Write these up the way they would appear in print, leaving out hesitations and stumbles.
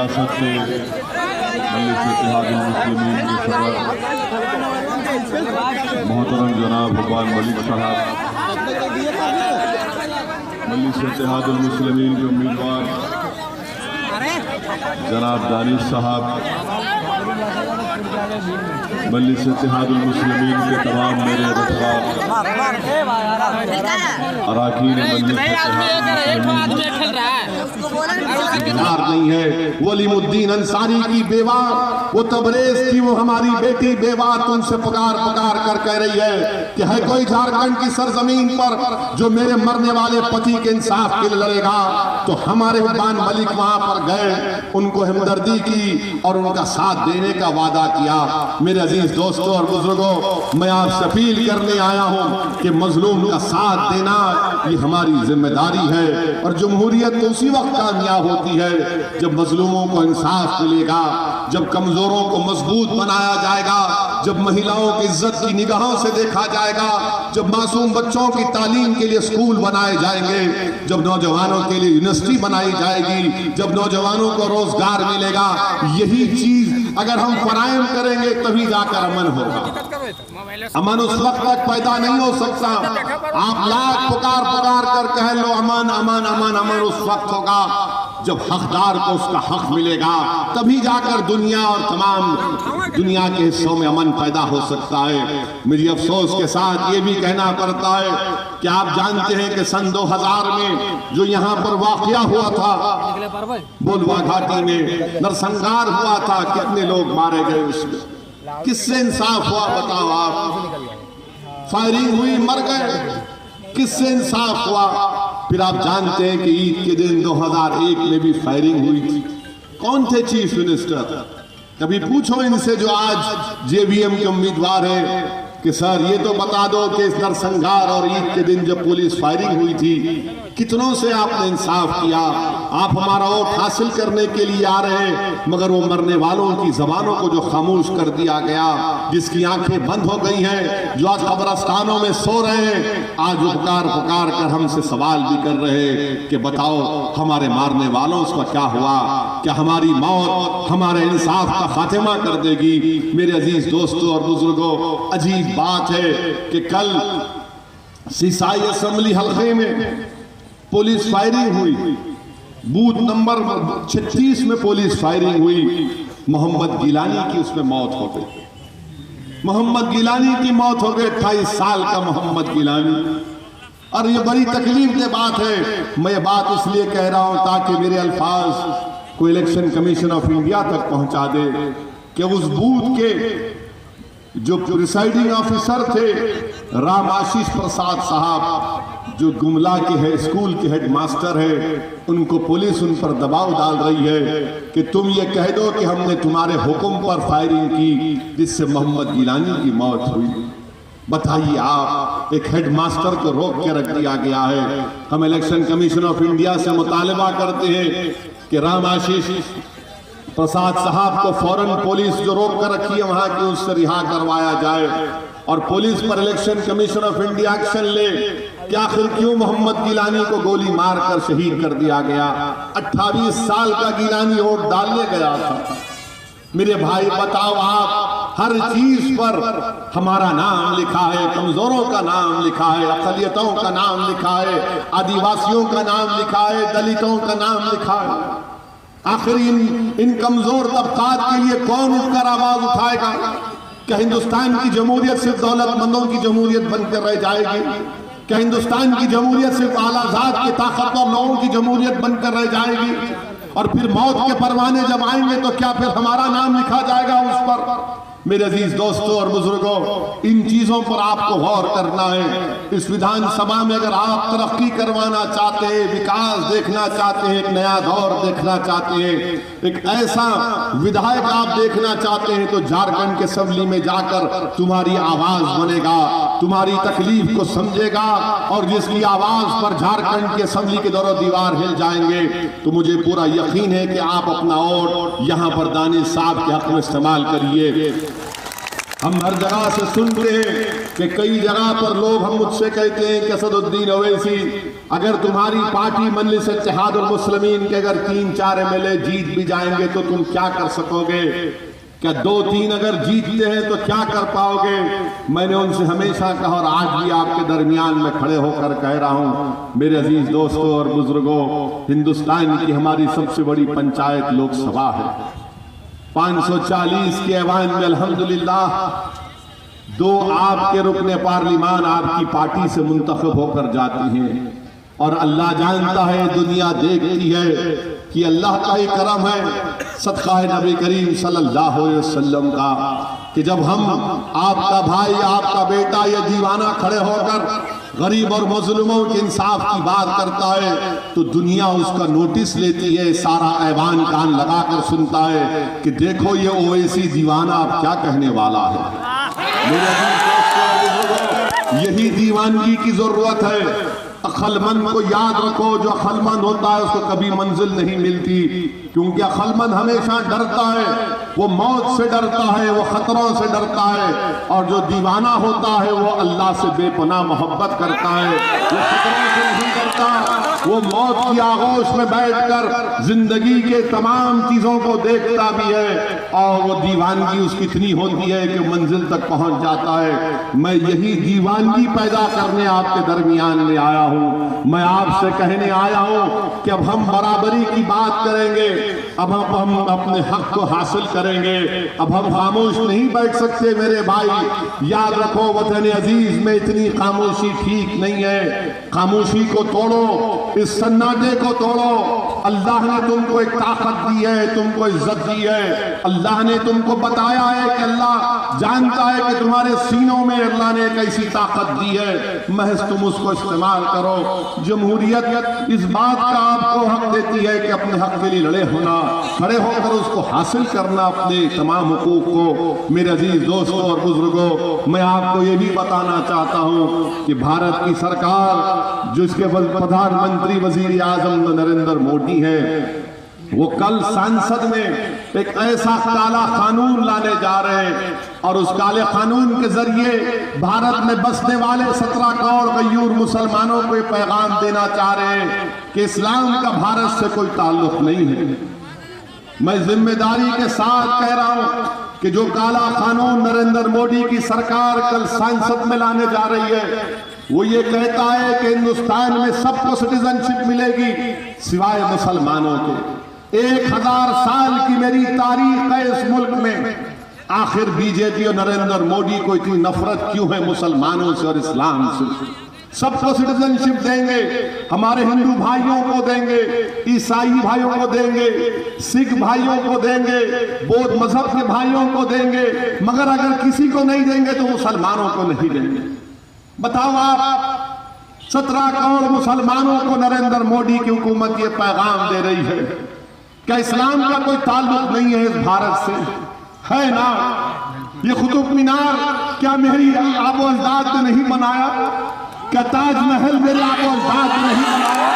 रियासत के मजलिस इत्तेहादुल मुस्लिमीन के सदर मोहतरम जनाब हुब्बान मलिक साहब, मजलिस इत्तेहादुल मुस्लिमीन के उम्मीदवार जनाब दानिश साहब, मजलिस इत्तेहादुल मुस्लिमीन के तमाम मेरे अरकान नहीं है। वलीमुद्दीन अंसारी की बेवा, वो तबरेज की वो हमारी बेटी बेवा तुमसे पुकार पुकार कर कह रही है कि है कोई झारखंड की सरजमीन पर जो मेरे मरने वाले पति के इंसाफ के लिए लड़ेगा। तो हमारे हुब्बान मलिक वहां पर गए, उनको हमदर्दी की और उनका साथ देने का वादा किया। मेरे अजीज दोस्तों और बुजुर्गों, मैं आपसे अपील करने आया हूं कि मजलूम का साथ देना ये हमारी जिम्मेदारी है। और जमहूरियत तो उसी वक्त कामयाब होती है जब मजलूमों को इंसाफ मिलेगा, जब कमजोरों को मजबूत बनाया जाएगा, जब महिलाओं की इज्जत की निगाहों से देखा जाएगा, जब मासूम बच्चों की तालीम के लिए स्कूल बनाए जाएंगे, जब नौजवानों के लिए यूनिवर्सिटी बनाई जाएगी, जब नौजवानों को रोजगार मिलेगा। यही चीज अगर हम फराहम करेंगे तभी जाकर अमन होगा। अमन उस वक्त तक पैदा नहीं हो सकता। आप लाख पुकार पुकार कर कह लो अमन अमन अमन अमन, उस वक्त होगा जब हकदार को उसका हक मिलेगा, तभी जाकर दुनिया और तमाम दुनिया के हिस्सों में अमन पैदा हो सकता है। मुझे अफसोस के साथ ये भी कहना पड़ता है कि आप जानते हैं कि सन 2000 में जो यहाँ पर वाकया हुआ था बोलवा घाटी में, नरसंहार हुआ था, कितने लोग मारे गए, उसमें किससे इंसाफ हुआ बताओ आप? फायरिंग हुई, मर गए, किससे इंसाफ हुआ? फिर आप जानते हैं कि ईद के दिन 2001 में भी फायरिंग हुई थी। कौन थे चीफ मिनिस्टर? कभी पूछो इनसे जो आज जेवीएम के उम्मीदवार हैं कि सर ये तो बता दो कि इस नरसंहार और ईद के दिन जब पुलिस फायरिंग हुई थी कितनों से आपने इंसाफ किया? आप हमारा वोट हासिल करने के लिए आ रहे हैं, मगर वो मरने वालों की जबानों को जो खामोश कर दिया गया, जिसकी आंखें बंद हो गई हैं, जो आज कब्रिस्तानों में सो रहे हैं, आज वो पुकार पुकार कर हमसे सवाल भी कर रहे हैं कि बताओ हमारे मारने वालों का क्या हुआ? क्या हमारी मौत हमारे इंसाफ का खात्मा कर देगी? मेरे अजीज दोस्तों और बुजुर्गों, अजीब बात है कि कल सीसाई असेंबली हल्के में पुलिस फायरिंग हुई, बूथ नंबर 36 में पुलिस फायरिंग हुई, मोहम्मद गिलानी की उसमें मौत हो गई। मोहम्मद गिलानी की मौत हो गई, 28 साल का मोहम्मद गिलानी। और ये बड़ी तकलीफ की बात है। मैं ये बात इसलिए कह रहा हूं ताकि मेरे अल्फाज को इलेक्शन कमीशन ऑफ इंडिया तक पहुंचा दे कि उस बूथ के जो प्रिसाइडिंग ऑफिसर थे राम आशीष प्रसाद साहब, जो गुमला के है स्कूल के हेडमास्टर है, उनको पुलिस उन पर दबाव डाल रही है कि तुम ये कह दो कि हमने तुम्हारे हुक्म पर फायरिंग की जिससे मोहम्मद गिलानी की मौत हुई। बताइए आप, एक हेडमास्टर को रोक के रख दिया गया है। हम इलेक्शन कमीशन ऑफ इंडिया से मुतालबा करते हैं कि राम आशीष प्रसाद साहब को फौरन पुलिस जो रोक कर रखी है वहां की उससे रिहा करवाया जाए और पुलिस पर election commission of India action ले कि आखिर क्यों मोहम्मद गिलानी को गोली मारकर शहीद कर दिया गया? 28 साल का गिलानी वोट डालने गया था। मेरे भाई बताओ आप, हर चीज पर हमारा नाम लिखा है, कमजोरों का नाम लिखा है, अक़लियतों का नाम लिखा है, आदिवासियों का नाम लिखा है, दलितों का नाम लिखा है। आखिर इन कमजोर तबकात के लिए कौन उठकर आवाज उठाएगा? क्या हिंदुस्तान की जमहूरियत सिर्फ दौलतमंदों की जमहूरियत बनकर रह जाएगी? क्या हिंदुस्तान की जमहूरियत सिर्फ आलाजाद के ताकतवर लोगों की जमहूरियत बनकर रह जाएगी? और फिर मौत के परवाने जब आएंगे तो क्या फिर हमारा नाम लिखा जाएगा उस पर? मेरे अजीज दोस्तों और बुजुर्गों, इन चीजों पर आपको गौर करना है। इस विधानसभा में अगर आप तरक्की करवाना चाहते हैं, विकास देखना चाहते हैं, एक नया दौर देखना चाहते हैं, एक ऐसा विधायक आप देखना चाहते हैं तो झारखंड के असेंबली में जाकर तुम्हारी आवाज बनेगा, तुम्हारी तकलीफ को समझेगा और जिसकी आवाज पर झारखंड की असेंबली के दौर दीवार हिल जाएंगे। तो मुझे पूरा यकीन है कि आप अपना वोट यहाँ पर दानिश साहब के हक में इस्तेमाल करिए। हम हर जगह से सुनते हैं कि कई जगह पर लोग हम मुझसे कहते हैं कि असदुद्दीन ओवैसी, अगर तुम्हारी पार्टी मजलिस इत्तेहादुल मुस्लिमीन के अगर 3-4 MLA जीत भी जाएंगे तो तुम क्या कर सकोगे? क्या 2-3 अगर जीतते हैं तो क्या कर पाओगे? मैंने उनसे हमेशा कहा और आज भी आपके दरमियान में खड़े होकर कह रहा हूं, मेरे अजीज दोस्तों और बुजुर्गों, हिंदुस्तान की हमारी सबसे बड़ी पंचायत लोकसभा है। 540 के ऐवान में अल्हम्दुलिल्लाह 2 आपके रुकने पार्लिमान आपकी पार्टी से मुंतखब होकर जाती हैं और अल्लाह जानता है, दुनिया देखती है कि अल्लाह का ही करम है, सदका नबी करीम सल्लल्लाहु अलैहि वसल्लम का, कि जब हम आपका भाई आपका बेटा ये दीवाना खड़े होकर गरीब और मजलूमों के इंसाफ की बात करता है तो दुनिया उसका नोटिस लेती है, सारा ऐवान कान लगाकर सुनता है कि देखो ये ओवैसी दीवाना अब क्या कहने वाला है। मेरे दोस्तों, यही दीवानगी की जरूरत है। अक्लमंद को याद रखो, जो अक्लमंद होता है उसको कभी मंजिल नहीं मिलती, क्योंकि अक्लमंद हमेशा डरता है, वो मौत से डरता है, वो खतरों से डरता है, और जो दीवाना होता है वो अल्लाह से बेपनाह मोहब्बत करता है, वो खतरों से नहीं डरता, वो मौत की आगोश में बैठकर जिंदगी के तमाम चीजों को देखता भी है, और वो दीवानगी उसकी इतनी होती है कि मंजिल तक पहुंच जाता है। मैं यही दीवानगी पैदा करने आपके दरमियान में आया हूं। मैं आपसे कहने आया हूं कि अब हम बराबरी की बात करेंगे, अब हम अपने हक को हासिल करेंगे, अब हम खामोश नहीं बैठ सकते मेरे भाई। याद रखो, वतन अजीज में इतनी खामोशी ठीक नहीं है। खामोशी को तोड़ो, इस सन्नाटे को तोड़ो। अल्लाह ने तुमको एक ताकत दी है, तुमको इज्जत दी है। अल्लाह ने तुमको बताया है कि अल्लाह जानता है कि तुम्हारे सीनों में अल्लाह ने एक ऐसी ताकत दी है, महज तुम उसको इस्तेमाल करो। जमहूरियत इस बात का आपको हक देती है कि अपने हक के लिए लड़े होना, खड़े होकर उसको हासिल करना, अपने तमाम हुकूक को। मेरे अजीज दोस्तों और बुजुर्गों, मैं आपको ये भी बताना चाहता हूँ कि भारत की सरकार, जो इसके प्रधानमंत्री वजीर आजम नरेंद्र मोदी है, वो कल संसद में एक ऐसा काला कानून लाने जा रहे हैं, और उस काले कानून के जरिए भारत में बसने वाले 17 करोड़ गयूर मुसलमानों को पैगाम देना चाह रहे हैं कि इस्लाम का भारत से कोई ताल्लुक नहीं है। मैं जिम्मेदारी के साथ कह रहा हूं कि जो काला कानून नरेंद्र मोदी की सरकार कल संसद में लाने जा रही है, वो ये कहता है कि हिंदुस्तान में सबको सिटीजनशिप मिलेगी सिवाय मुसलमानों के। 1000 साल की मेरी तारीख है इस मुल्क में। आखिर बीजेपी और नरेंद्र मोदी को इतनी नफरत क्यों है मुसलमानों से और इस्लाम से? सबको सिटीजनशिप देंगे, हमारे हिंदू भाइयों को देंगे, ईसाई भाइयों को देंगे, सिख भाइयों को देंगे, बौद्ध मजहब के भाइयों को देंगे, मगर अगर किसी को नहीं देंगे तो मुसलमानों को नहीं देंगे। बताओ आप, 17 करोड़ मुसलमानों को नरेंद्र मोदी की हुकूमत ये पैगाम दे रही है, क्या इस्लाम का कोई ताल्लुक नहीं है इस भारत से? है ना? ये कुतुब मीनार क्या मेरी आबो अजदाद ने नहीं बनाया? क्या ताजमहल मेरे आबो अजदाद ने नहीं बनाया?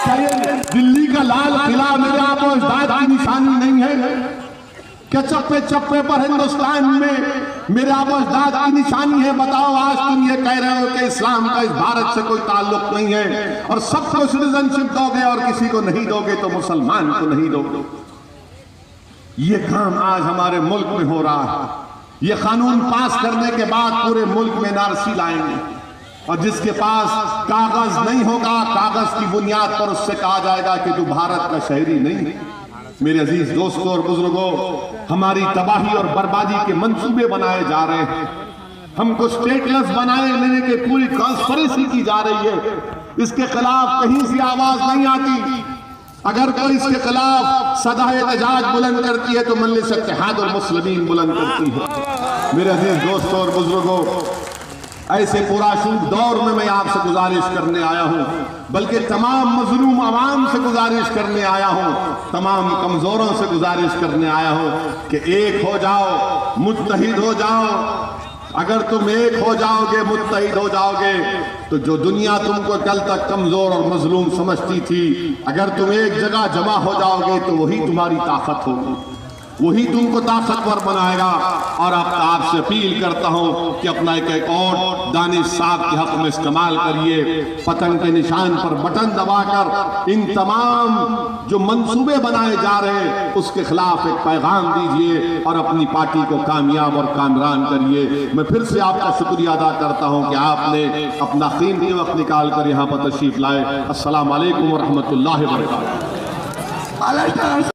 क्या ये दिल्ली का लाल किला मेरे आबो अजदाद की निशानी नहीं है? क्या चप्पे चप्पे पर हिंदुस्तान में मेरे आबो अजदाद की निशानी है? बताओ, आज तुम ये कह रहे हो कि इस्लाम का इस भारत से कोई ताल्लुक नहीं है, और सबको सिटीजनशिप दोगे और किसी को नहीं दोगे तो मुसलमान को नहीं दोगे। ये काम आज हमारे मुल्क में हो रहा है। ये कानून पास करने के बाद पूरे मुल्क में एनआरसी लाएंगे, और जिसके पास कागज नहीं होगा, कागज की बुनियाद पर उससे कहा जाएगा कि तू भारत का शहरी नहीं। मेरे अजीज दोस्तों और बुजुर्गों, हमारी तबाही और बर्बादी के मंसूबे बनाए जा रहे हैं। हमको स्टेटलेस बनाए लेने की पूरी कॉन्स्पिरेसी की जा रही है। इसके खिलाफ कहीं से आवाज नहीं आती। अगर कोई इसके खिलाफ सदाए एहतजाज बुलंद करती है तो मजलिस इत्तेहादुल मुस्लिमीन बुलंद करती है। मेरे अजीज दोस्तों और बुजुर्गों, ऐसे पुराशूब दौर में मैं आपसे गुजारिश करने आया हूं, बल्कि तमाम मजलूम आवाम से गुजारिश करने आया हूं, तमाम कमजोरों से गुजारिश करने आया हूं कि एक हो जाओ, मुत्तहिद हो जाओ। अगर तुम एक हो जाओगे, मुत्तहिद हो जाओगे, तो जो दुनिया तुमको कल तक कमजोर और मजलूम समझती थी, अगर तुम एक जगह जमा हो जाओगे तो वही तुम्हारी ताकत होगी। वही तुमको ताकतवर बनाएगा। और आपसे अपील करता हूं कि अपना एक और दानिश साहब के हक में इस्तेमाल करिए। पतंग के निशान पर बटन दबाकर इन तमाम जो मंसूबे बनाए जा रहे हैं उसके खिलाफ एक पैगाम दीजिए और अपनी पार्टी को कामयाब और कामरान करिए। मैं फिर से आपका शुक्रिया अदा करता हूं कि आपने अपना कीमती वक्त निकाल कर यहाँ पर तशरीफ लाए। अस्सलाम वालेकुम व रहमतुल्लाहि व बरकातहू।